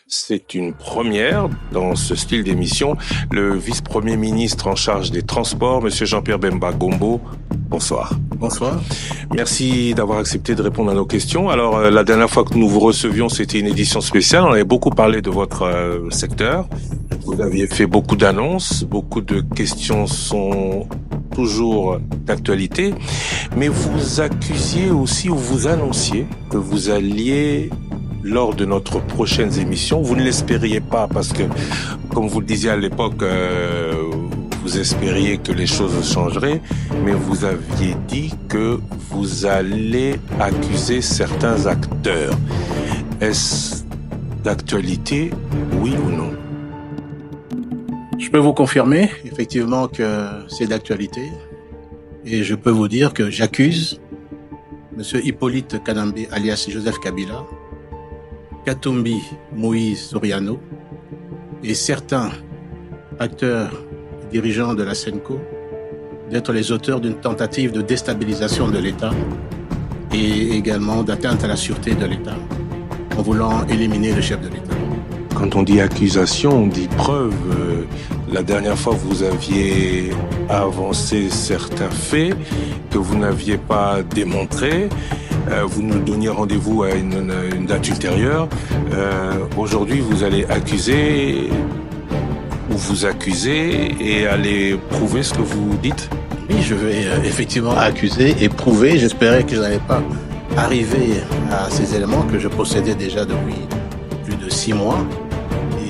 C'est une première dans ce style d'émission. Le vice-premier ministre en charge des transports, Monsieur Jean-Pierre Bemba Gombo. Bonsoir. Bonsoir. Merci d'avoir accepté de répondre à nos questions. Alors, la dernière fois que nous vous recevions, c'était une édition spéciale. On avait beaucoup parlé de votre secteur. Vous aviez fait beaucoup d'annonces. Beaucoup de questions sont toujours d'actualité. Mais vous accusiez aussi, ou vous annonciez que vous alliez, lors de notre prochaine émission, vous ne l'espériez pas parce que, comme vous le disiez à l'époque, vous espériez que les choses changeraient, mais vous aviez dit que vous allez accuser certains acteurs. Est-ce d'actualité, oui ou non? Je peux vous confirmer, effectivement, que c'est d'actualité. Et je peux vous dire que j'accuse Monsieur Hippolyte Kanambe, alias Joseph Kabila, Katumbi Moïse Soriano et certains acteurs dirigeants de la SENCO d'être les auteurs d'une tentative de déstabilisation de l'État et également d'atteinte à la sûreté de l'État en voulant éliminer le chef de l'État. Quand on dit accusation, on dit preuve. La dernière fois, vous aviez avancé certains faits que vous n'aviez pas démontrés. Vous nous donniez rendez-vous à une date ultérieure. Aujourd'hui, vous allez accuser ou vous accuser et aller prouver ce que vous dites? Oui, je vais effectivement accuser et prouver. J'espérais que je n'allais pas arriver à ces éléments que je possédais déjà depuis plus de 6 mois.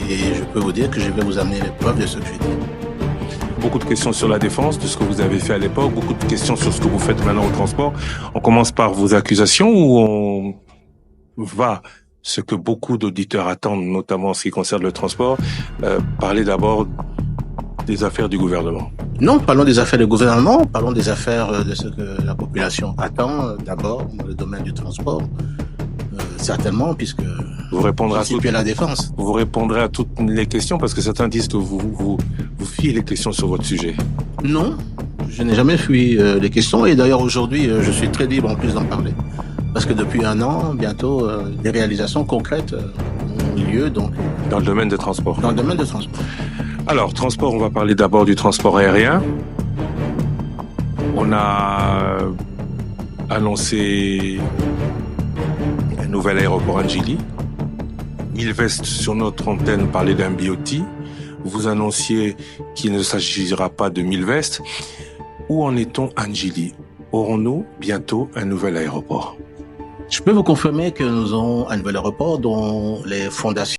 Et je peux vous dire que je vais vous amener les preuves de ce que j'ai dit. Beaucoup de questions sur la défense, de ce que vous avez fait à l'époque, beaucoup de questions sur ce que vous faites maintenant au transport. On commence par vos accusations ou on va, ce que beaucoup d'auditeurs attendent, notamment en ce qui concerne le transport, parler d'abord des affaires du gouvernement? Non, parlons des affaires du gouvernement, parlons des affaires de ce que la population attend, d'abord dans le domaine du transport, certainement, puisque vous répondrez à la défense. Vous répondrez à toutes les questions parce que certains disent que vous fuyez les questions sur votre sujet. Non, je n'ai jamais fui les questions et d'ailleurs aujourd'hui je suis très libre en plus d'en parler parce que depuis 1 an, bientôt, des réalisations concrètes ont eu lieu donc dans le domaine des transports. Dans le domaine des transports. Alors, transport, on va parler d'abord du transport aérien. On a annoncé un nouvel aéroport à Djily. Milvest, sur notre antenne, parlait d'un BOT. Vous annonciez qu'il ne s'agira pas de Milvest. Où en est-on à Djily? Aurons-nous bientôt un nouvel aéroport? Je peux vous confirmer que nous avons un nouvel aéroport dont les fondations